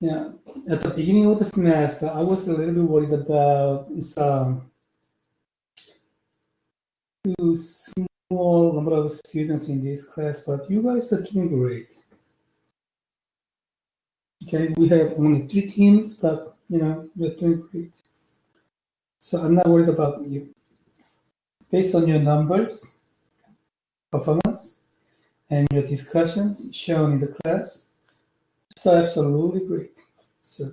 Yeah, at the beginning of the semester, I was a little bit worried about too small number of students in this class, but you guys are doing great. Okay, we have only 3 teams, but you're doing great. So I'm not worried about you. Based on your numbers, performance, and your discussions shown in the class, so absolutely great. So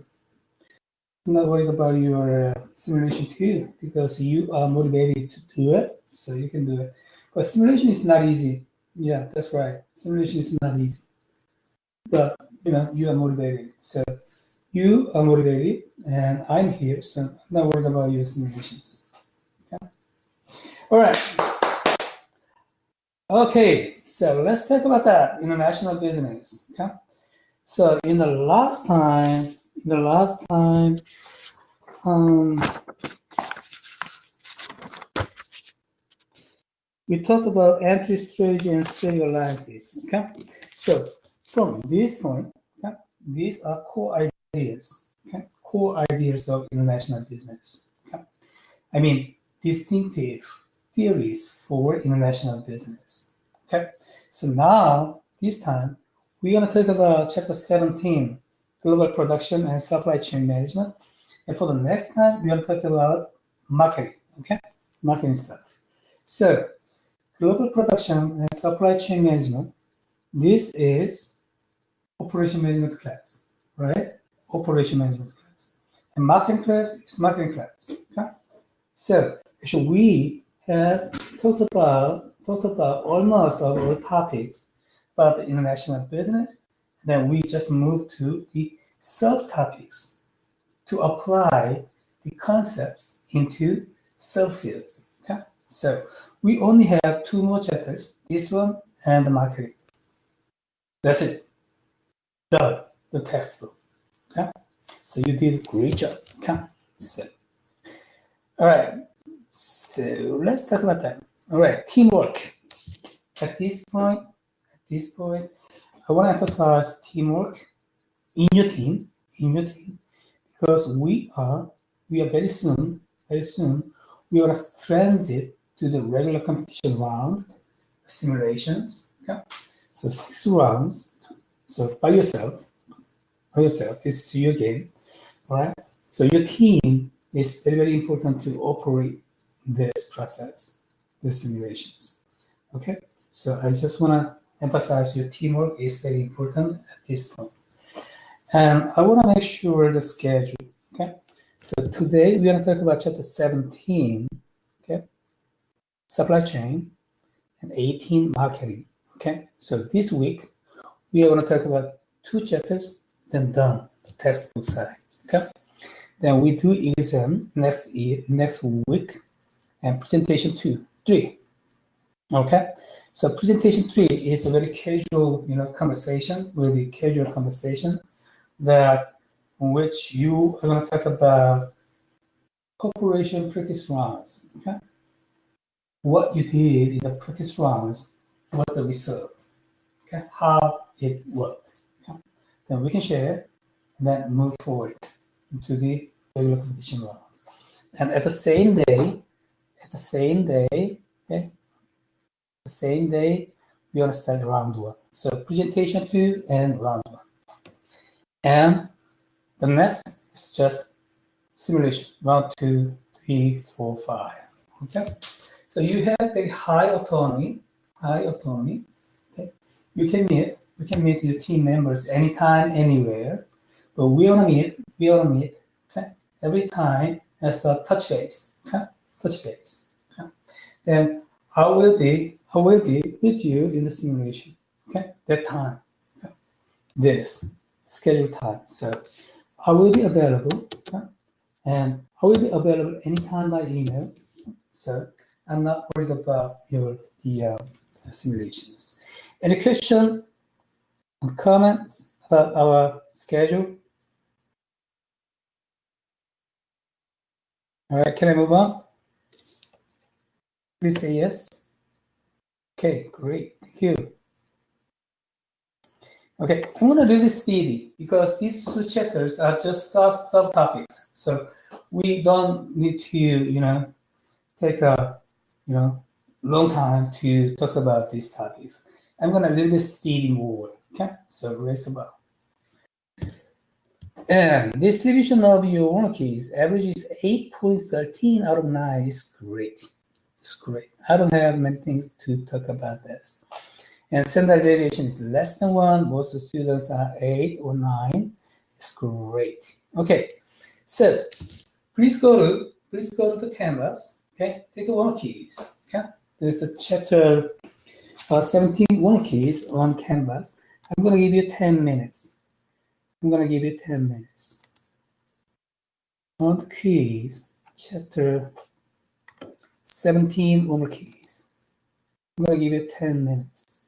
I'm not worried about your simulation too, because you are motivated to do it, so you can do it. But simulation is not easy. Yeah, that's right. Simulation is not easy. But you are motivated. So you are motivated, and I'm here, so I'm not worried about your simulations. Okay. All right. Okay, so let's talk about that international business. Okay. So in the last time, we talked about entry strategy and strategy alliances. Okay, so from this point, okay, these are core ideas. Okay, core ideas of international business. Okay, I mean distinctive theories for international business. Okay, so now this time we're going to talk about chapter 17, global production and supply chain management, and for the next time we're going to talk about marketing. Okay, marketing stuff. So global production and supply chain management, this is operation management class, right? Operation management class. And marketing class is marketing class. Okay? So we have talked about almost all topics about the international business. Then we just move to the subtopics to apply the concepts into subfields. Okay? So we only have 2 more chapters, this one and the marketing. That's it. Done. The textbook. Okay? So you did a great job. Okay? So, all right. So let's talk about that. All right, teamwork. At this point, I want to emphasize teamwork in your team, because we are very soon, we are transit to the regular competition round, simulations. Okay? So 6 rounds. So by yourself, this is your game. All right. So your team is very, very important to operate this process, the simulations. Okay. So I just want to emphasize your teamwork is very important at this point. And I want to make sure the schedule. Okay. So today we're going to talk about chapter 17, okay, supply chain, and 18 marketing. Okay. So this week we are going to talk about 2 chapters, then done the textbook side. Okay. Then we do exam next week, and presentation 3. Okay. So presentation 3 is a very casual, conversation, really casual conversation that in which you are going to talk about corporation practice rounds. Okay. What you did in the practice rounds, what the result, okay, how it worked. Okay. Then we can share and then move forward into the regular competition round. And at the same day, we're going to start round 1. So presentation 2 and round 1. And the next is just simulation, round 2, 3, 4, 5. Okay. So you have a high autonomy. Okay. You can meet your team members anytime, anywhere. But we want to meet, okay, every time as a touch base. Okay. Touch base. Okay. Then I will be with you in the simulation. Okay, that time. Okay. This schedule time. So I will be available, okay? And I will be available anytime by email. So I'm not worried about the simulations. Any question or comments about our schedule? All right, can I move on? Please say yes. Okay, great. Thank you. Okay, I'm going to do this speedy because these two chapters are just subtopics. So we don't need to, take a, long time to talk about these topics. I'm going to do this speedy more. Okay, so raise about. And distribution of your one keys averages 8.13 out of 9 is great. It's great. I don't have many things to talk about this. And standard deviation is less than 1. Most students are 8 or 9. It's great. Okay, so please go to the canvas. Okay, take one keys. Okay, there's a chapter 17 one keys on canvas. I'm gonna give you 10 minutes. I'm gonna give you 10 minutes. On the keys, chapter 17 on keys. I'm gonna give you 10 minutes.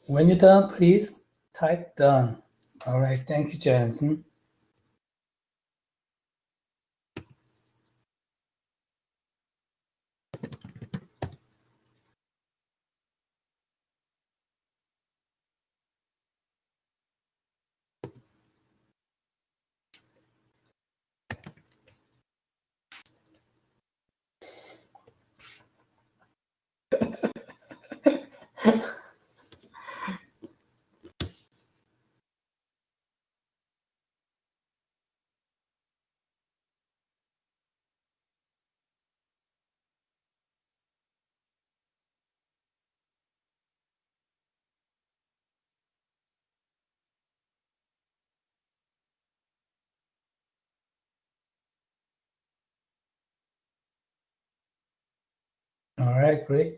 When you're done, please type done. All right, thank you, Jensen. All right, great.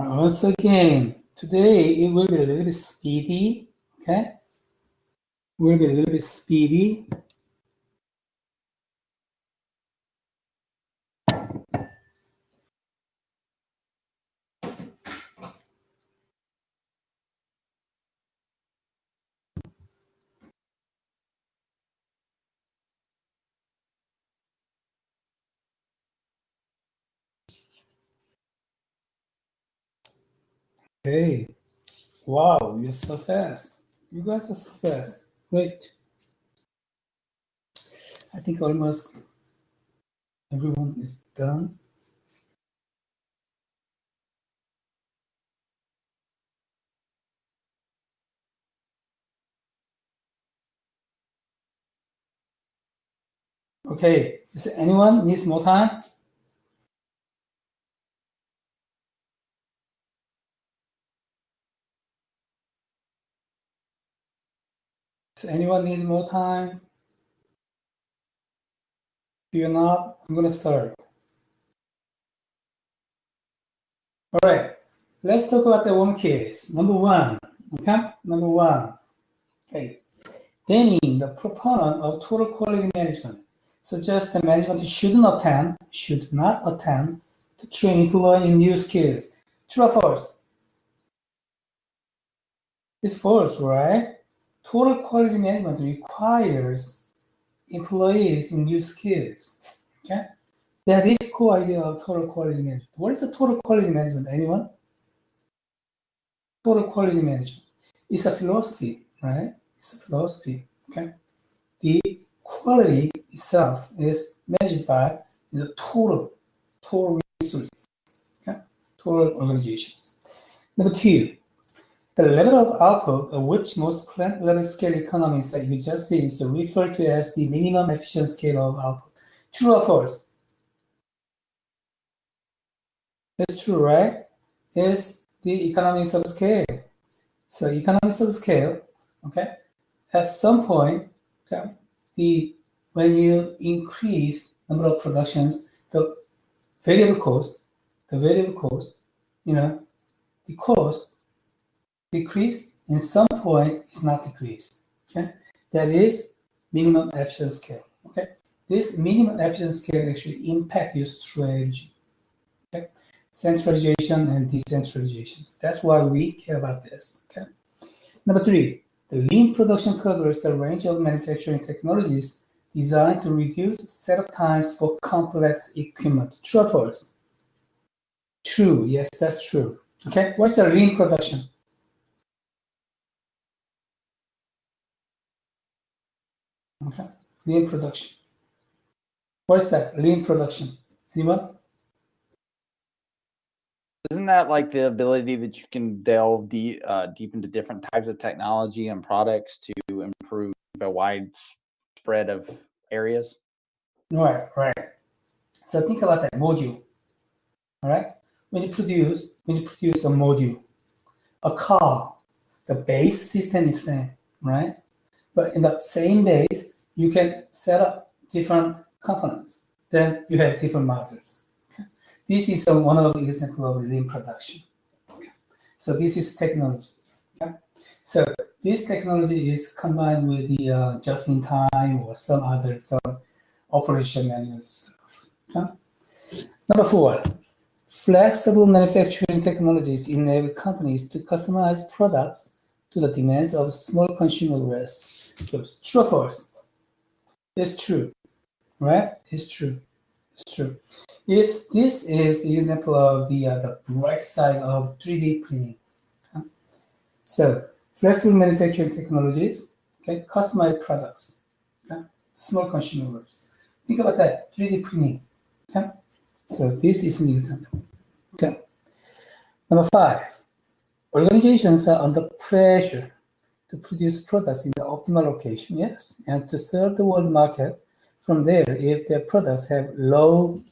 Once again, today it will be a little bit speedy, okay? Will be a little bit speedy. Okay. Wow, you're so fast. You guys are so fast. Great. I think almost everyone is done. Okay, is anyone needs more time? Does anyone need more time? If you're not, I'm gonna start. All right, let's talk about the one case. Number one, okay? Number one, okay. Denning, the proponent of total quality management, suggests that management should not attempt to train employees in new skills. True or false? It's false, right? Total quality management requires employees in new skills. Okay? That is core idea of total quality management. What is the total quality management? Anyone? Total quality management. It's a philosophy, right? It's a philosophy. Okay. The quality itself is managed by the total resources, okay? Total organizations. Number two, the level of output at which most plant level scale economies that you just did is referred to as the minimum efficient scale of output. True or false? It's true, right? It's the economies of scale. So economies of scale, okay? At some point, okay, when you increase number of productions, the variable cost, you know, the cost decrease. In some point, it's not decreased. Okay, that is minimum efficient scale. Okay, this minimum efficient scale actually impact your strategy. Okay, centralization and decentralization. That's why we care about this. Okay, number three, the lean production covers a range of manufacturing technologies designed to reduce setup times for complex equipment. True or false? True. Yes, that's true. Okay, what's the lean production? Okay, lean production. What's that? Lean production. Anyone? Isn't that like the ability that you can delve deep into different types of technology and products to improve a wide spread of areas? Right. So think about that module. All right. When you produce a module, a car, the base system is same, right? But in the same base, you can set up different components. Then you have different models. Okay? This is one of the examples of lean production. Okay? So this is technology. Okay? So this technology is combined with the just-in-time or some other operation management stuff. Okay? Number four, flexible manufacturing technologies enable companies to customize products to the demands of small consumer groups. True or false? It's true, right? It's true. It's true. This is the example of the bright side of 3D printing. Okay? So flexible manufacturing technologies, okay, customized products, okay, small consumer groups. Think about that 3D printing. Okay, so this is an example. Okay. Number five, organizations are under pressure to produce products in the optimal location, yes, and to serve the world market from there if their products have low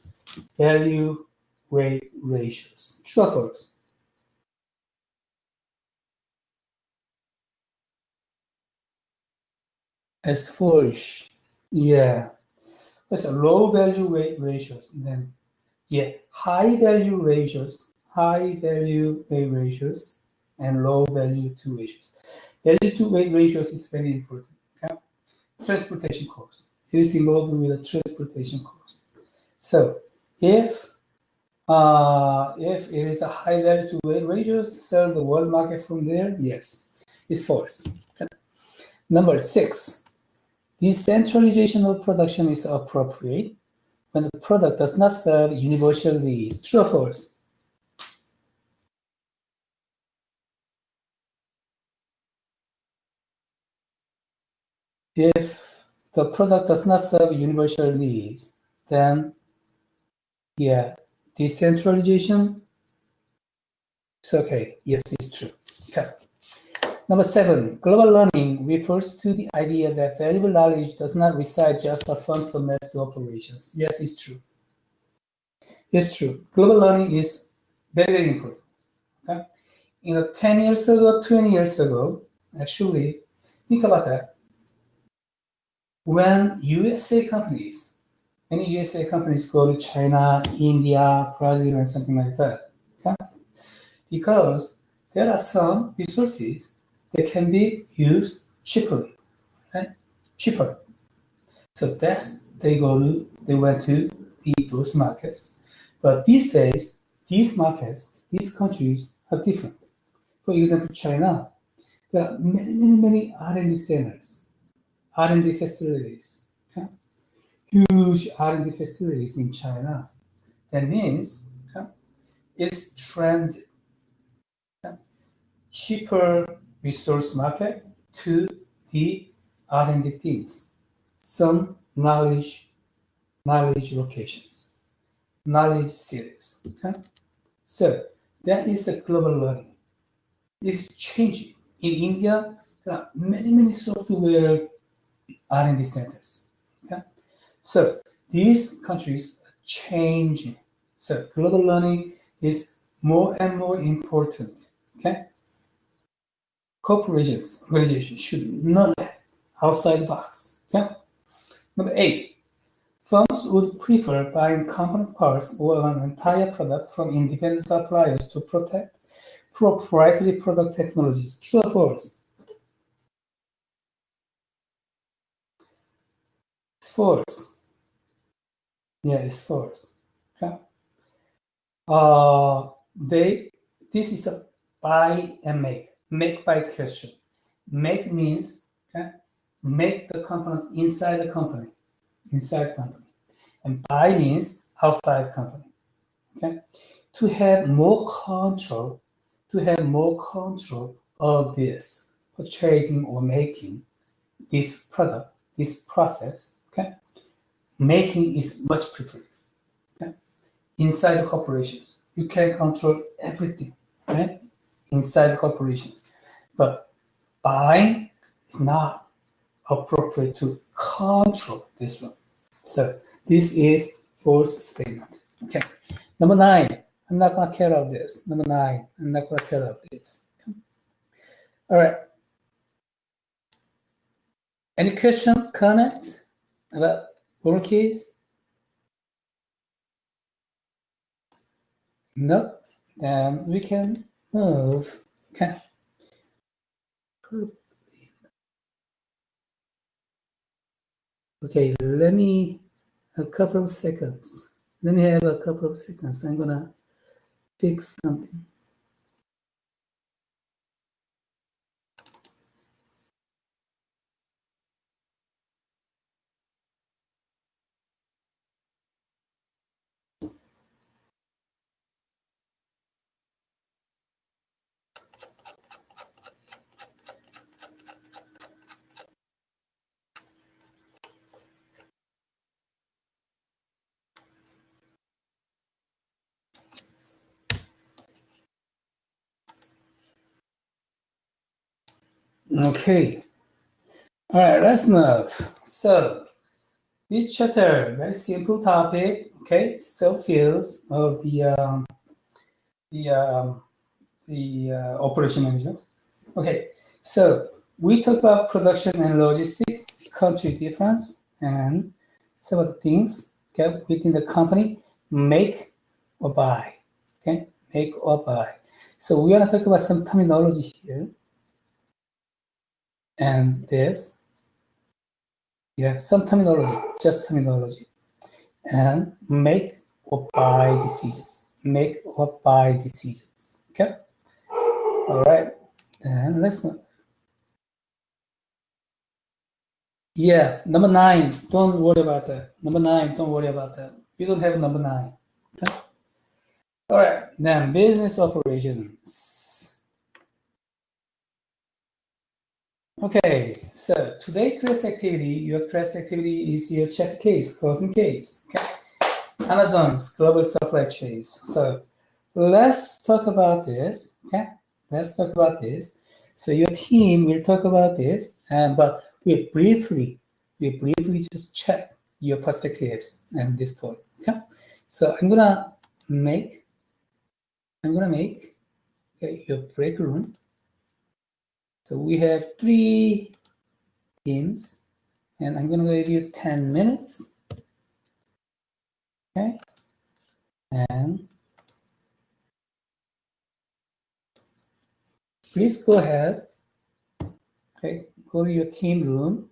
value weight ratios. True or false? As false. Yeah. It's a low value weight ratios. And then, yeah, high value ratios high value weight ratios and low value to ratios. Value to weight ratios is very important. Okay? Transportation cost. It is involved with the transportation cost. So if it is a high value to weight ratios, sell the world market from there, yes, it's false. Okay. Number 6, decentralization of production is appropriate when the product does not serve universal needs. True or false? If the product does not serve universal needs, then yeah, decentralization is okay. Yes, it's true. Okay. Number 7, global learning refers to the idea that valuable knowledge does not reside just amongst domestic operations. Yes, it's true. It's true. Global learning is very, very important. Okay? 10 years ago, 20 years ago, actually, think about that. When many USA companies go to China, India, Brazil, and something like that, okay? Because there are some resources that can be used cheaply, right? Cheaper. So they went to those markets. But these days, these markets, these countries are different. For example, China, there are many R&D centers, R&D facilities, okay? Huge R&D facilities in China. That means it's transit, okay? Cheaper resource market to the R&D things, some knowledge locations, knowledge cities. Okay? So that is the global learning. It is changing. In India, there are many software R&D centers. Okay? So these countries are changing. So global learning is more and more important. Okay? Corporations, organizations should know that outside the box. Okay? Number 8, firms would prefer buying component parts or an entire product from independent suppliers to protect proprietary product technologies. True or false? It's false. Yeah, it's false. Okay. This is a buy and make by question. Make means make the component inside the company, and buy means outside the company. Okay, to have more control of this purchasing or making this product, this process. Okay, making is much preferred. Okay, inside the corporations, you can control everything, right? Inside the corporations, but buying is not appropriate to control this one. So this is false statement. Okay. Number 9, I'm not gonna care about this. Number 9, I'm not gonna care about this. All right. Any question, comment about work keys? No. Then we can move. Okay. Okay, let me have a couple of seconds. I'm gonna fix something. Okay. All right, let's move. So this chapter, very simple topic. Okay, subfields of the operation management. Okay, so we talked about production and logistics, country difference, and some of the things within the company, make or buy. Okay, make or buy. So we're gonna talk about some terminology here. And this, yeah, some terminology, just terminology. And make or buy decisions. Make or buy decisions. Okay? All right. And let's move. Yeah, number 9. Don't worry about that. Number 9, don't worry about that. You don't have number 9. Okay? All right. Then business operations. Okay, so today class activity, your class activity is your chat case, closing case. Okay? Amazon's global supply chains. So let's talk about this. Okay, let's talk about this. So your team will talk about this, but we briefly just check your perspectives at this point. Okay, so I'm gonna make okay, your break room. So we have 3 teams, and I'm gonna give you 10 minutes. Okay, and please go ahead. Okay, go to your team room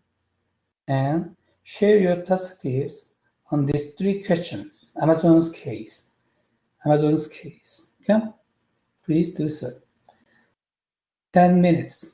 and share your perspectives on these 3 questions. Amazon's case. Okay, please do so. 10 minutes.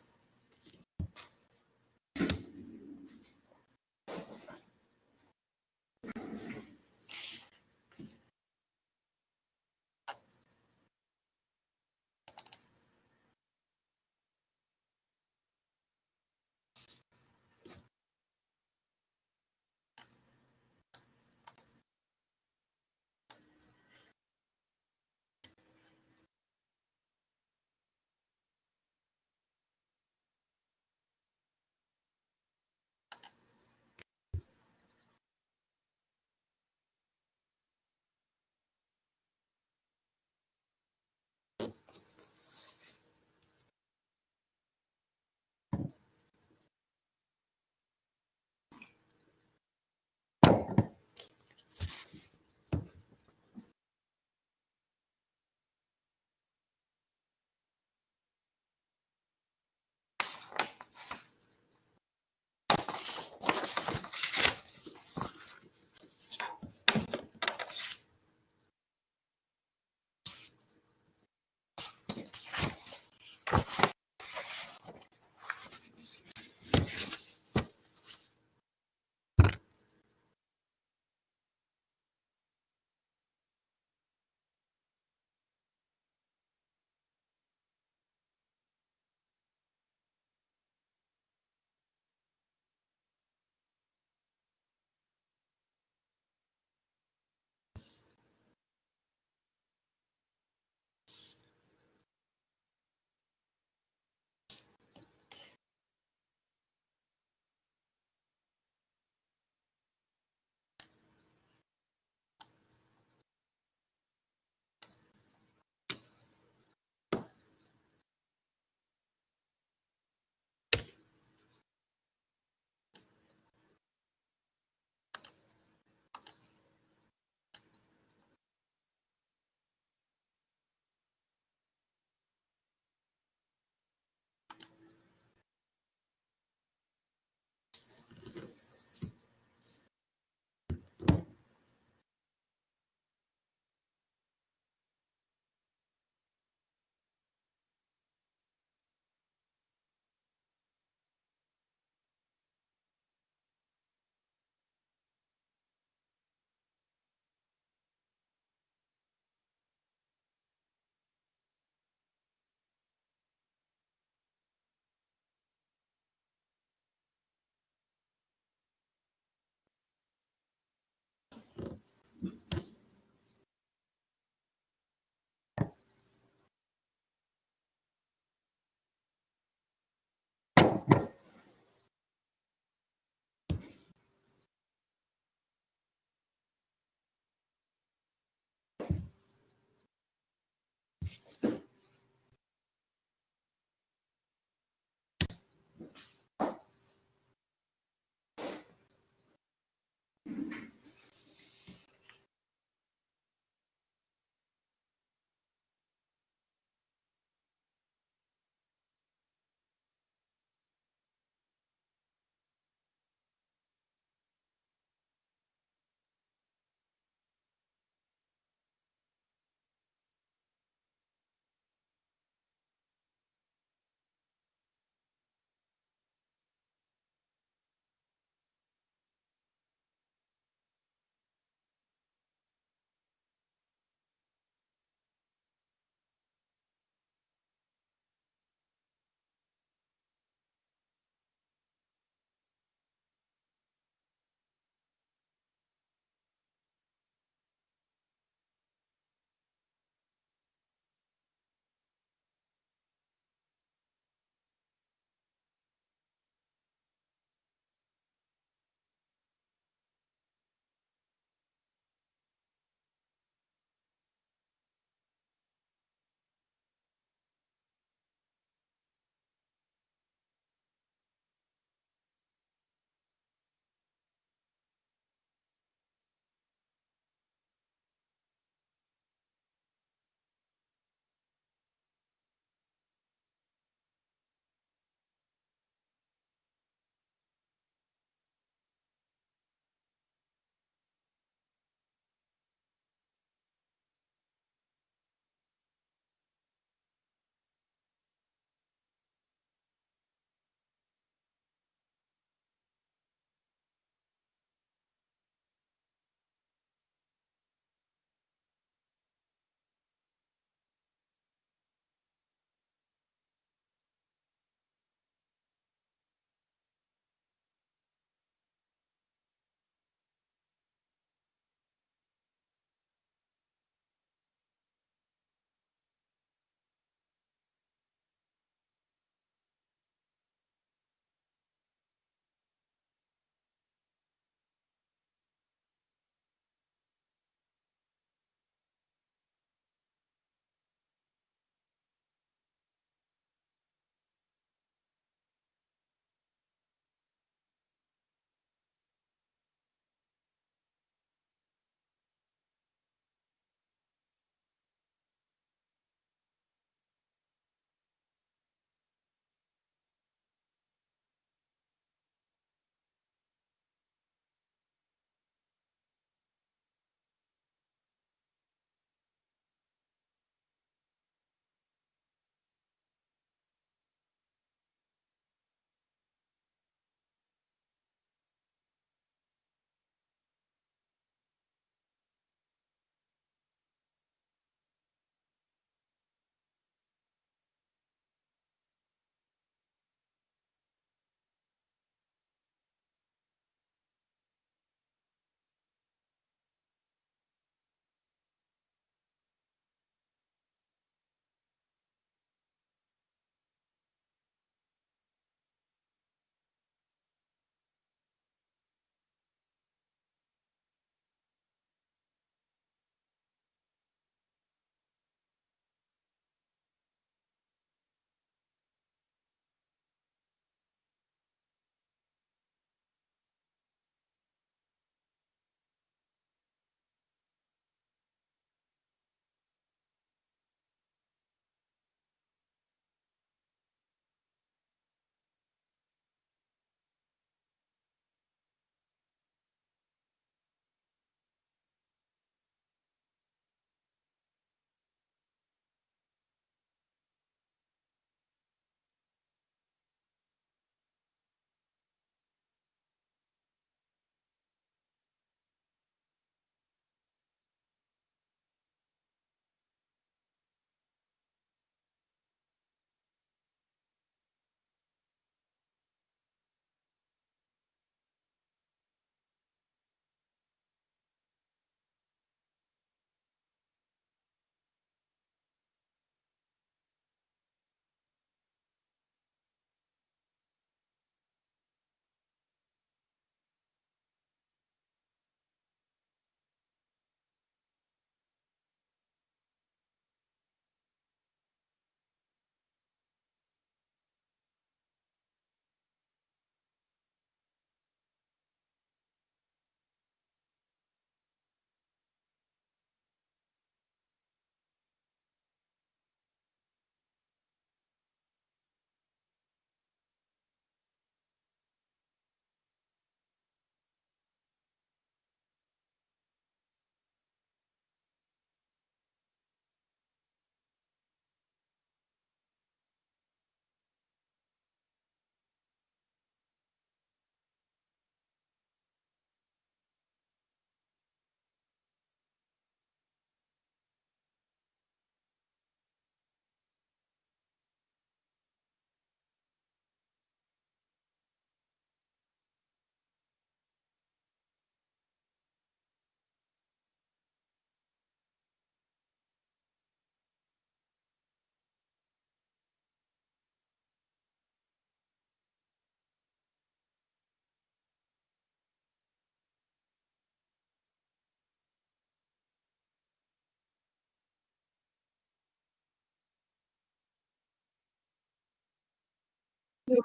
All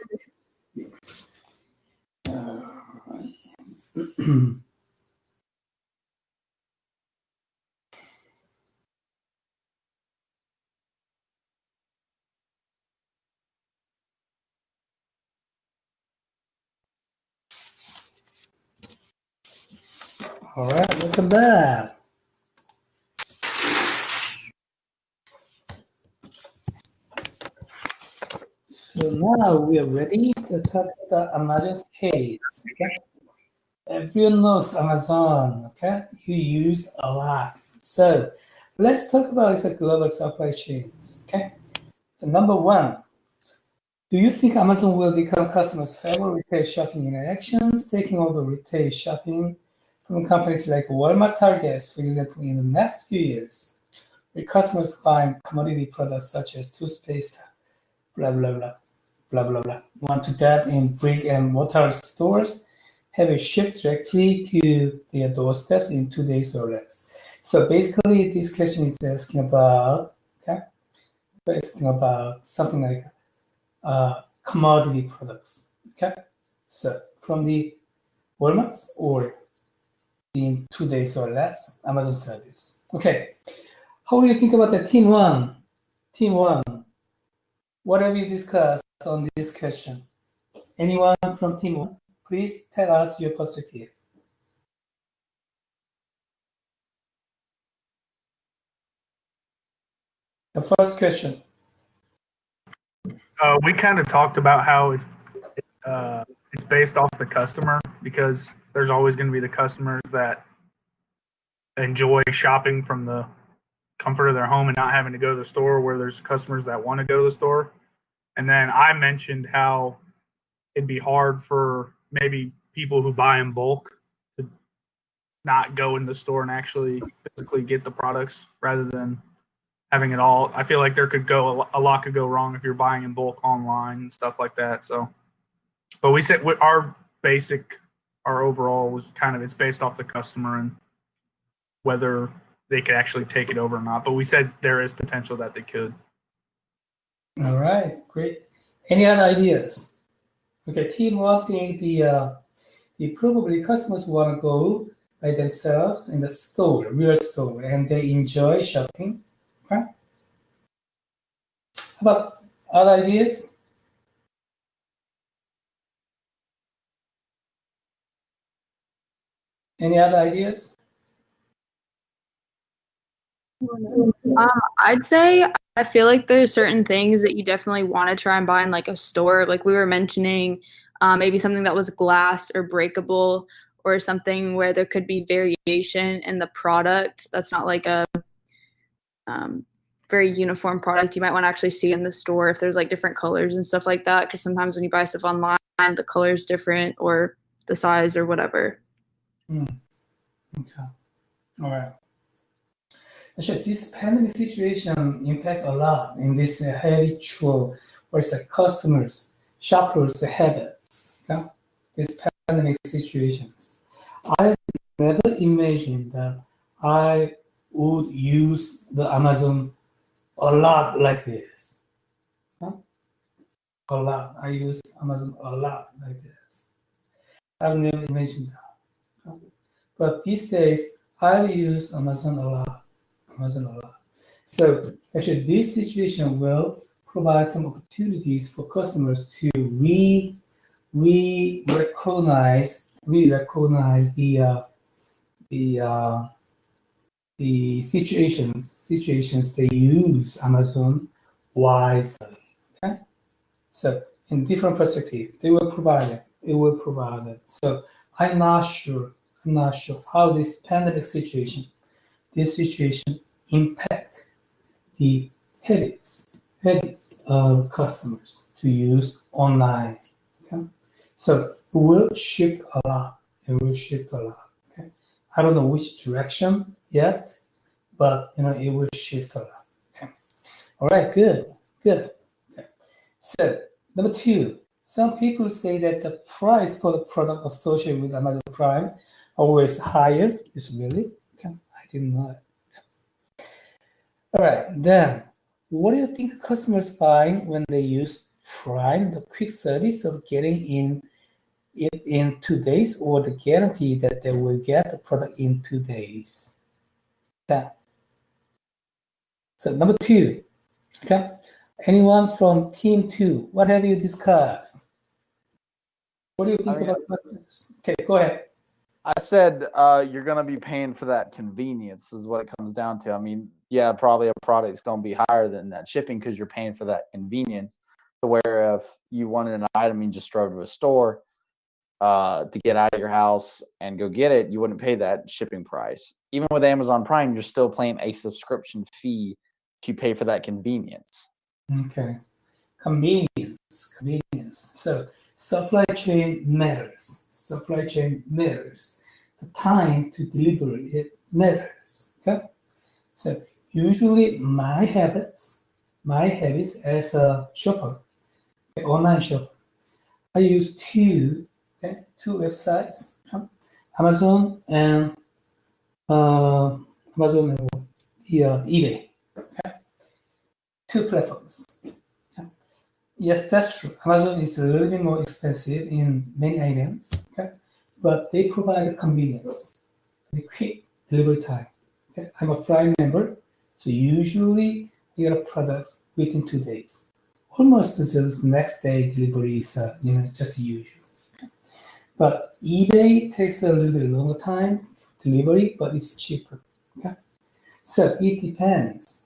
right, look at that. So now we are ready to talk about Amazon's case. Okay? Everyone knows Amazon, okay? You use a lot. So let's talk about the global supply chains, okay? So number one, do you think Amazon will become customers' favorite retail shopping interactions, taking over retail shopping from companies like Walmart, Target, for example, in the next few years, with customers buying commodity products such as toothpaste, blah, blah, blah, blah, blah, blah, want to that in brick and mortar stores, have it shipped directly to their doorsteps in 2 days or less. So basically, this question is asking about, okay, asking about something like commodity products. Okay, so from the Walmart's or in 2 days or less, Amazon service. Okay, how do you think about the team one? Team one, what have you discussed on this question? Anyone from team one? Please tell us your perspective. The first question. We kind of talked about how it's based off the customer, because there's always going to be the customers that enjoy shopping from the comfort of their home and not having to go to the store, where there's customers that want to go to the store. And then I mentioned how it'd be hard for maybe people who buy in bulk to not go in the store and actually physically get the products, rather than having it all. I feel like there could go a lot could go wrong if you're buying in bulk online and stuff like that. So, but we said our overall was kind of, it's based off the customer and whether they could actually take it over or not. But we said there is potential that they could. All right, great. Any other ideas? Okay, team one think the probably customers want to go by themselves in the store, real store, and they enjoy shopping. Okay. How about other ideas? Any other ideas? I'd say I feel like there's certain things that you definitely want to try and buy in like a store. Like we were mentioning, maybe something that was glass or breakable, or something where there could be variation in the product. That's not like a very uniform product. You might want to actually see in the store if there's like different colors and stuff like that. Because sometimes when you buy stuff online, the color is different or the size or whatever. Okay. All right. Actually, this pandemic situation impact a lot in this habitual or it's customers, shoppers' habits. Okay? These pandemic situations. I never imagined that I would use the Amazon a lot like this. Huh? A lot. I use Amazon a lot like this. I've never imagined that. But these days, I've used Amazon a lot. So actually, this situation will provide some opportunities for customers to recognize the situations they use Amazon wisely. Okay, so in different perspectives, they will provide it. It will provide it. So I'm not sure how this pandemic situation impact the habits of customers to use online. Okay, so it will shift a lot. Okay, I don't know which direction yet, but it will shift a lot. Okay, all right, good. Okay, so number two, some people say that the price for the product associated with Amazon Prime always higher. Is really? Okay, I didn't know it. All right, then what do you think customers buying when they use prime the quick service of getting it in 2 days, or the guarantee that they will get the product in 2 days. Okay. So number 2, okay. Anyone from team 2, what have you discussed? What do you think about this? Okay, go ahead. I said you're going to be paying for that convenience is what it comes down to. I mean, yeah, probably a product is going to be higher than that shipping because you're paying for that convenience. To where if you wanted an item and just drove to a store to get out of your house and go get it, you wouldn't pay that shipping price. Even with Amazon Prime, you're still paying a subscription fee to pay for that convenience. Okay, convenience. So supply chain matters. Supply chain matters. The time to deliver it matters. Okay. So usually my habits as a shopper, online shopper, I use two websites, Amazon and eBay. Okay. 2 platforms. Okay. Yes, that's true. Amazon is a little bit more expensive in many items, okay, but they provide convenience, the quick delivery time. Okay. I'm a Prime member, so usually I get products within 2 days. Almost just next day delivery is just usual. Okay. But eBay takes a little bit longer time for delivery, but it's cheaper. Okay. So it depends.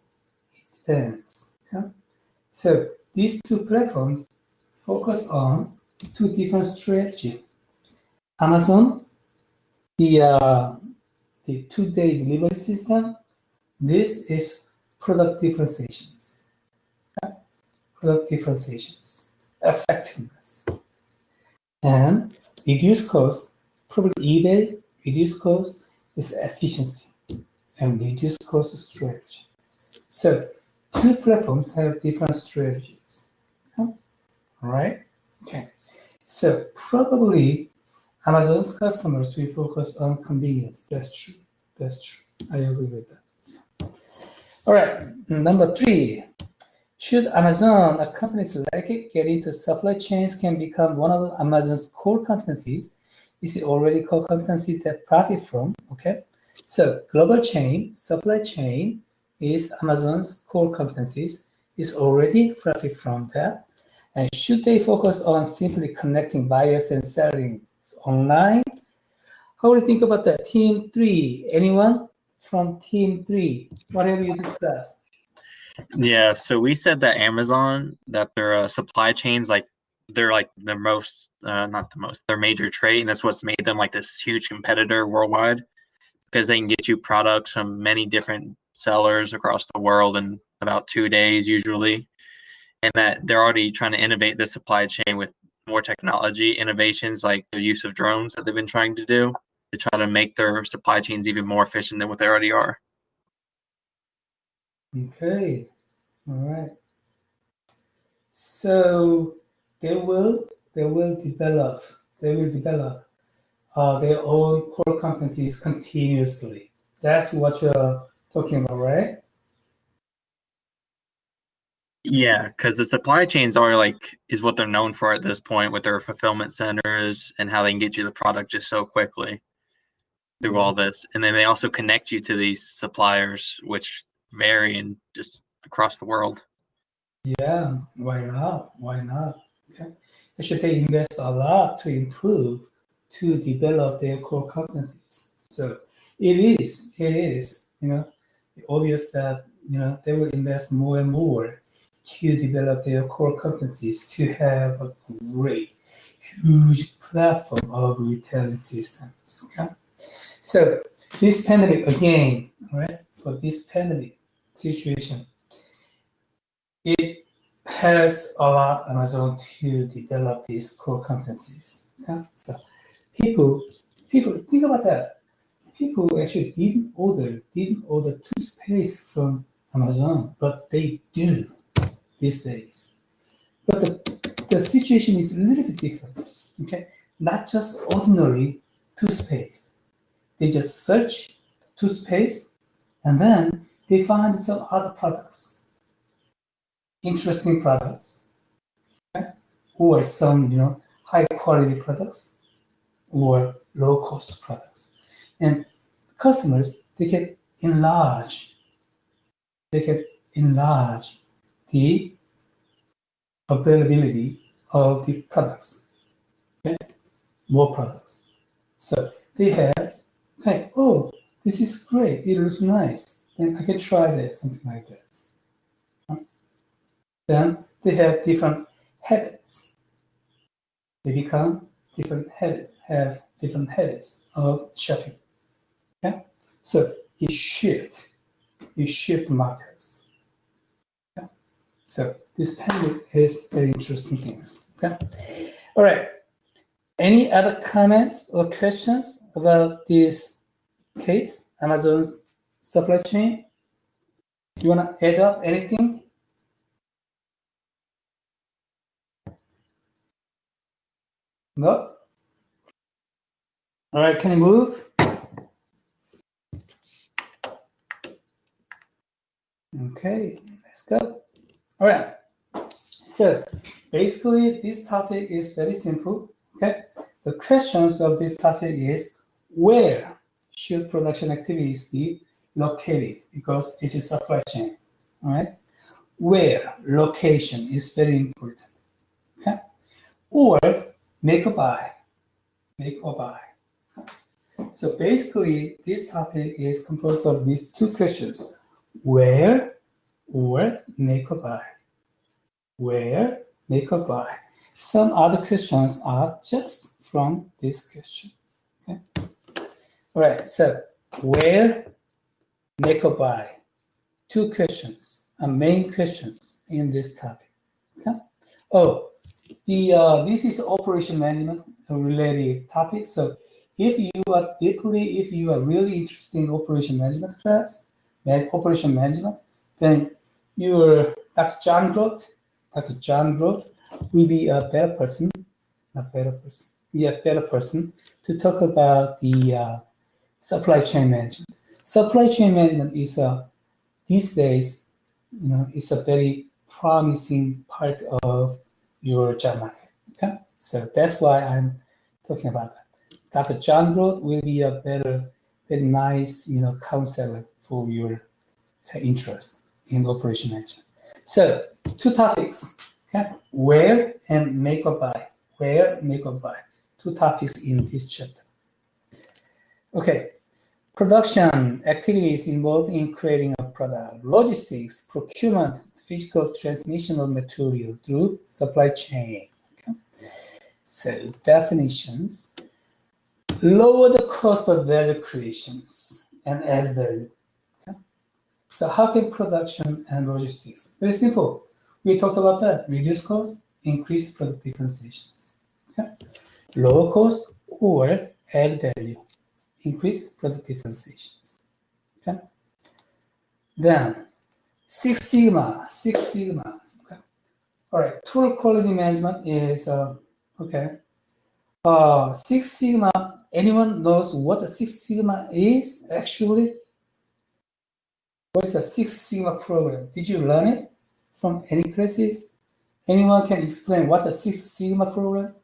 Okay. So these 2 platforms focus on 2 different strategies. Amazon, the 2-day delivery system. This is product differentiations. Okay? Product differentiations, effectiveness, and reduce cost. Probably eBay, reduce cost is efficiency, and reduce cost strategy. So 2 platforms have different strategies. Okay. All right? Okay. So probably Amazon's customers will focus on convenience. That's true. I agree with that. All right. Number 3. Should Amazon, a companies like it, get into supply chains can become one of Amazon's core competencies? Is it already core competency that profit from? Okay. So global chain, supply chain, is Amazon's core competencies, is already profit from that. And should they focus on simply connecting buyers and selling online? How do you think about that? Team 3, anyone from team 3? What have you discussed? Yeah, so we said that Amazon, that their supply chains, they're like the most, not the most, their major trade, and that's what's made them like this huge competitor worldwide, because they can get you products from many different sellers across the world in about 2 days usually, and that they're already trying to innovate the supply chain with more technology innovations like the use of drones that they've been trying to do to try to make their supply chains even more efficient than what they already are. Okay, all right. So they will develop their own core competencies continuously. That's what you're talking about, right? Yeah, because the supply chains are is what they're known for at this point with their fulfillment centers and how they can get you the product just so quickly through all this. And then they also connect you to these suppliers, which vary in just across the world. Yeah, why not? Okay. Actually, they invest a lot to improve, to develop their core competencies. So it is, obvious that, they will invest more and more to develop their core competencies, to have a great, huge platform of retailing systems. Okay. So this pandemic again, right? For this pandemic situation, it helps a lot Amazon to develop these core competencies. Okay? So people think about that. People actually didn't order toothpaste from Amazon, but they do these days. But the situation is a little bit different. Okay, not just ordinary toothpaste. They just search toothpaste, and then they find some other products, interesting products. or some, high quality products or low cost products. And customers, they can enlarge the availability of the products, okay? More products. So they have, okay, oh, this is great, it looks nice, and I can try this, something like that. Then they have different habits. They become different habits, have different habits of shopping. Okay? So it shift markets. Okay? So this pandemic is very interesting things. Okay? All right. Any other comments or questions about this case, Amazon's supply chain? You want to add up anything? No? All right, can you move? Okay, let's go. All right. So basically, this topic is very simple. Okay. The questions of this topic is where should production activities be located? Because this is supply chain. All right. Where location is very important. Okay. Or make or buy. Make or buy. So basically, this topic is composed of these two questions: where or make or buy. Where, make or buy. Some other questions are just from this question. Okay. All right. So where, make or buy. Two questions are main questions in this topic. Okay. Oh, this is operation management related topic. So if you are really interested in operation management class, operation management, then your Dr. John Groth will be a better person to talk about the supply chain management. Supply chain management is these days, it's a very promising part of your job market. Okay, so that's why I'm talking about that. Dr. John Groth will be a very nice, counselor for your interest in operation management. So two topics, okay? Where and make or buy. Where, make or buy. Two topics in this chapter. Okay. Production activities involved in creating a product. Logistics, procurement, physical transmission of material through supply chain. Okay? So definitions. Lower the cost of value creations and add value. So how can production and logistics? Very simple. We talked about that. Reduce cost, increase product differentiations. Okay? Lower cost or add value, increase product differentiations. Okay? Then Six Sigma. Okay. All right. Tool quality management is okay. Six Sigma. Anyone knows what a Six Sigma is actually? What is a Six Sigma program? Did you learn it from any classes? Anyone can explain what a Six Sigma program?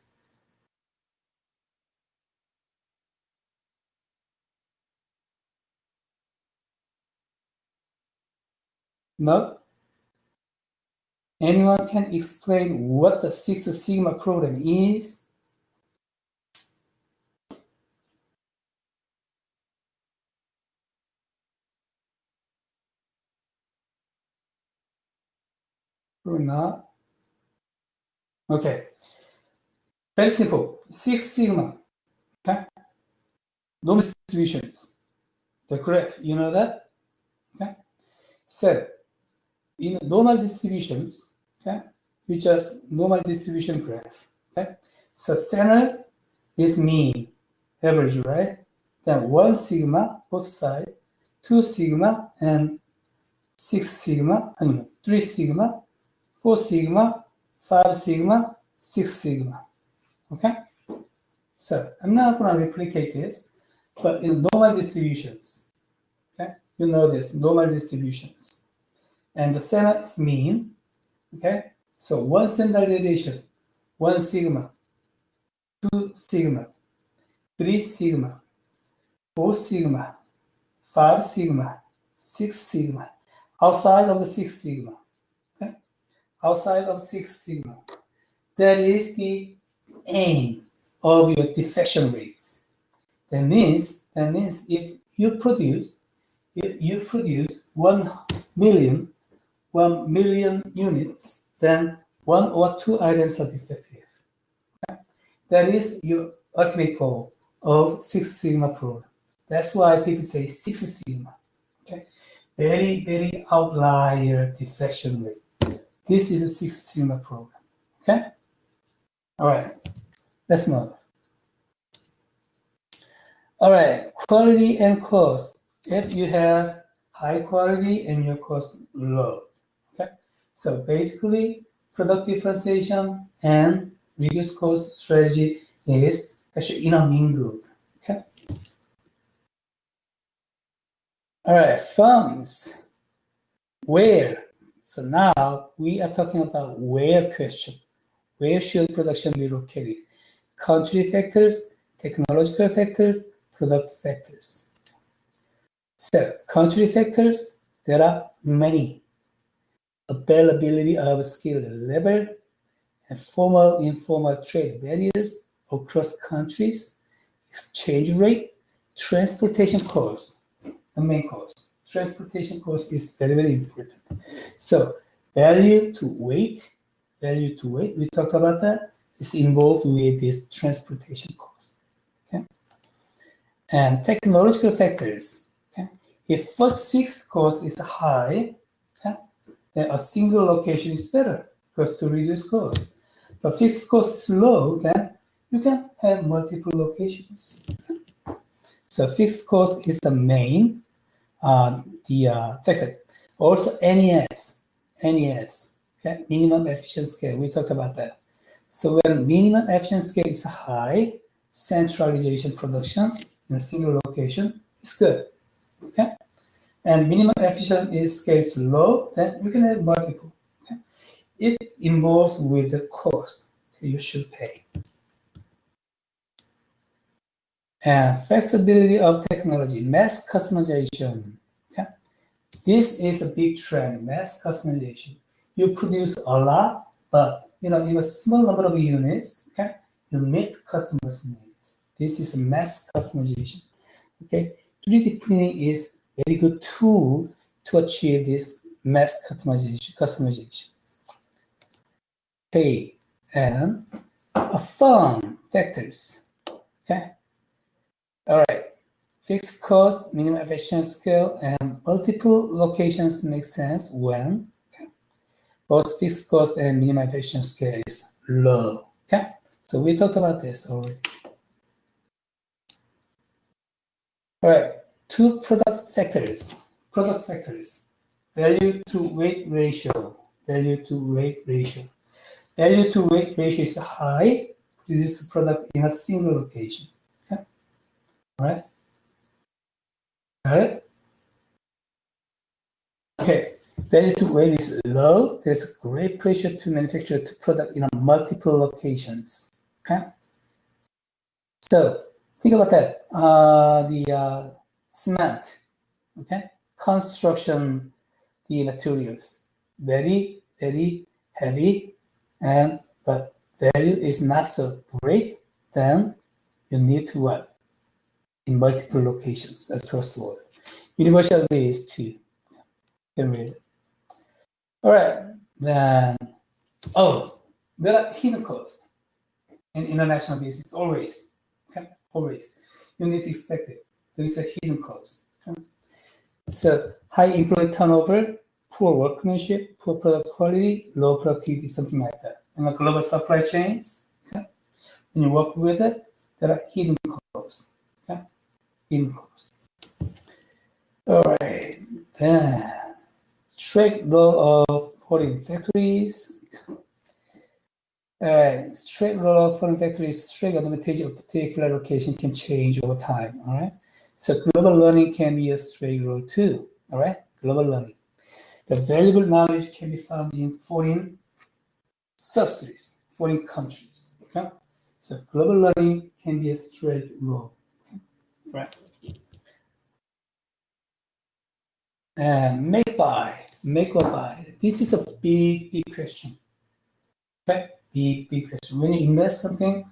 No? Anyone can explain what the Six Sigma program is? Or not? Okay. Very simple. Six Sigma. Okay. Normal distributions. The graph, you know that? Okay. So in normal distributions, okay, you just normal distribution graph. Okay. So center is mean, average, right? Then 1 sigma both sides, 2 sigma and 6 sigma, 3 sigma, 4 sigma, 5 sigma, 6 sigma. Okay? So I'm not going to replicate this, but in normal distributions, okay, you know this, normal distributions. And the center is mean, okay? So one standard deviation, 1 sigma, 2 sigma, 3 sigma, 4 sigma, 5 sigma, 6 sigma. Outside of the 6 sigma, okay? Outside of 6 sigma, that is the aim of your defection rate. That means if you produce 1 million units, then 1 or 2 items are defective. Okay? That is your ultimate goal of 6 sigma program. That's why people say 6 sigma. Okay, very, very outlier defection rate. This is a 6 sigma program. Okay, all right, let's move. All right, quality and cost. If you have high quality and your cost low. Okay, so basically product differentiation and reduced cost strategy is actually intermingled. Okay. All right, firms. Where? So now we are talking about where question. Where should production be located? Country factors, technological factors, product factors. So country factors, there are many. Availability of skilled labor and formal, informal trade barriers across countries, exchange rate, transportation costs, the main cost. Transportation cost is very, very important. So value to weight, we talked about that, is involved with this transportation cost. Okay? And technological factors. Okay? If fixed cost is high, okay, then a single location is better because to reduce cost. If fixed cost is low, then you can have multiple locations. So fixed cost is the main factor. Also NES, okay, minimum efficient scale. We talked about that. So when minimum efficient scale is high, centralization production in a single location is good. Okay, and minimum efficient scale is low, then you can have multiple. Okay? It involves with the cost you should pay. And flexibility of technology, mass customization. Okay, this is a big trend, mass customization. You produce a lot, but in a small number of units, okay, you meet customers' needs. This is mass customization. Okay, 3D printing is a very good tool to achieve this mass customization. Okay, and firm factors. Okay. All right, fixed cost, minimum efficient scale, and multiple locations make sense when both fixed cost and minimum efficient scale is low. Okay, so we talked about this already. All right, two product factors. Value to weight ratio. Value to weight ratio is high. Produce the product in a single location. All right. Got it? Okay. Value to weight is low. There's great pressure to manufacture the product in multiple locations. Okay. So think about that. The cement. Okay. Construction, the materials, very, very heavy, but value is not so great. Then you need to what? In multiple locations across the world. Universally is 2. Can read it. All right, then, there are hidden costs in international business, always, okay, always. You need to expect it. There is a hidden cost. Okay? So high employee turnover, poor workmanship, poor product quality, low productivity, something like that. In the global supply chains, okay, when you work with it, there are hidden costs. Okay? Hidden costs. All right, then strict role of foreign factories. All right, strict role of foreign factories, strict advantage of particular location can change over time. All right, so global learning can be a strict role too. All right, global learning. The valuable knowledge can be found in foreign subsidies, foreign countries. Okay, so global learning can be a straight road. Okay? Right. And make or buy. This is a big question. Okay, big question. When you invest something,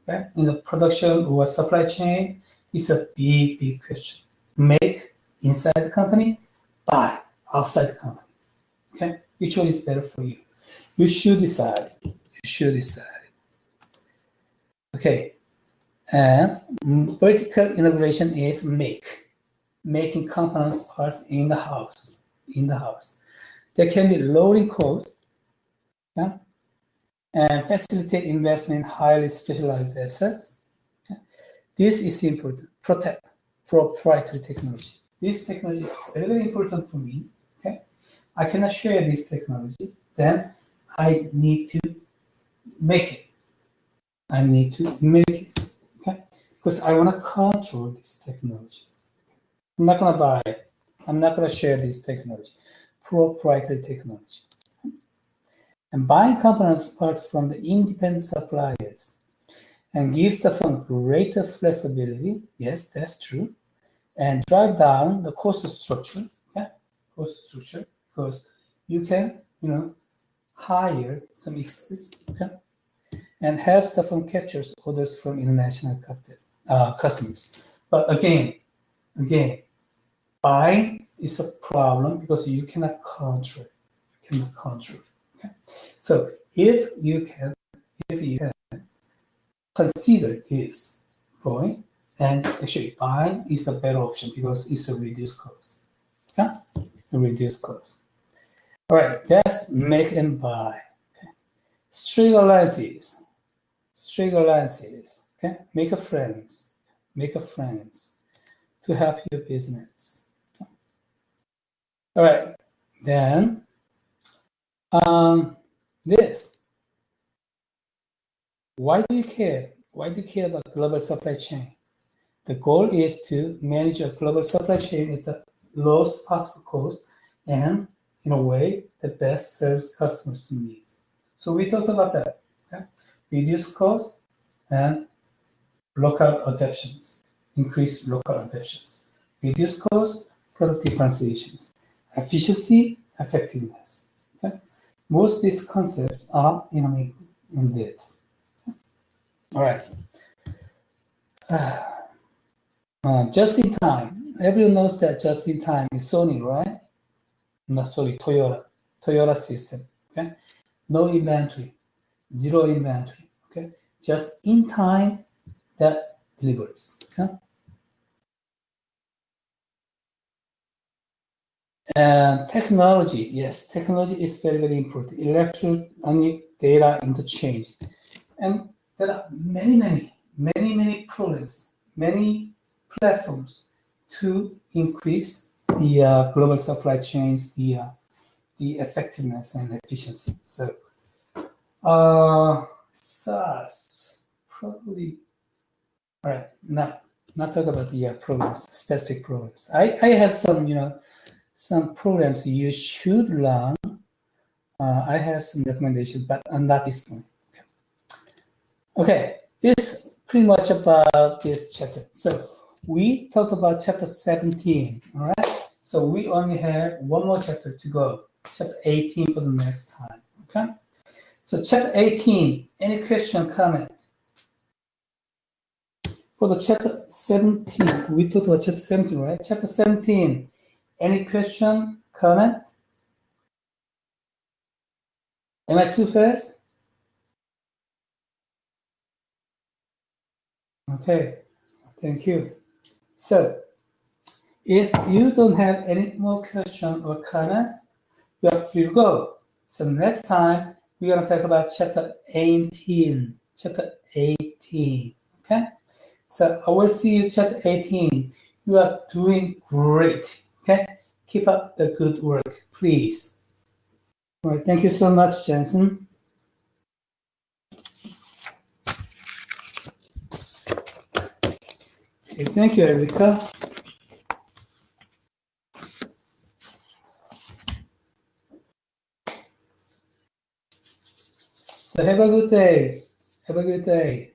okay, in the production or supply chain, it's a big question. Make inside the company, buy outside the company. Okay, which one is better for you? You should decide. Okay, and vertical integration is making components parts in the house. There can be lowering cost, yeah, and facilitate investment in highly specialized assets. Okay. This is important. Protect proprietary technology. This technology is very important for me. Okay, I cannot share this technology. Then I need to make it. Okay, because I want to control this technology. I'm not gonna buy it. I'm not gonna share this technology. Proprietary technology. And buying components parts from the independent suppliers and gives the firm greater flexibility. Yes, that's true. And drive down the cost structure. Yeah, because you can, hire some experts. Okay, and helps the firm captures orders from international customers. But again, buying is a problem because you cannot control. Okay? So if you can consider this point, and actually buying is a better option because it's a reduced cost. Okay? A reduced cost. All right, that's make and buy. Okay. String alliances. Okay, make a friends to help your business. Okay. All right, then this. Why do you care? Why do you care about global supply chain? The goal is to manage a global supply chain at the lowest possible cost and in a way that best serves customers' needs. So we talked about that. Okay? Reduce cost and local adaptations, increase local adaptations. Reduce cost, product differentiations, efficiency, effectiveness. Okay? Most of these concepts are in this. All right. Just in time. Everyone knows that just in time is Sony, right? No, sorry, Toyota system. Okay. No inventory, zero inventory. Okay. Just in time that delivers. Okay. And technology, yes, technology is very, very important. Electronic data interchange. And there are many programs, many platforms to increase the global supply chains, the effectiveness and efficiency. So, SaaS probably. All right, not talk about the programs, specific programs. I have some programs you should learn. I have some recommendations, but not this one. Okay, it's pretty much about this chapter. So we talked about chapter 17, all right? So we only have one more chapter to go, chapter 18 for the next time, okay? So chapter 18, any question, comment? For the chapter 17, we talked about chapter 17, right? Chapter 17, any question, comment? Am I too fast? Okay, thank you. So, if you don't have any more questions or comments, you are free to go. So next time, we're going to talk about chapter 18. Okay? So I will see you chapter 18. You are doing great. Okay? Keep up the good work, please. All right, thank you so much, Jensen. Okay, thank you, Erica. So have a good day. Have a good day.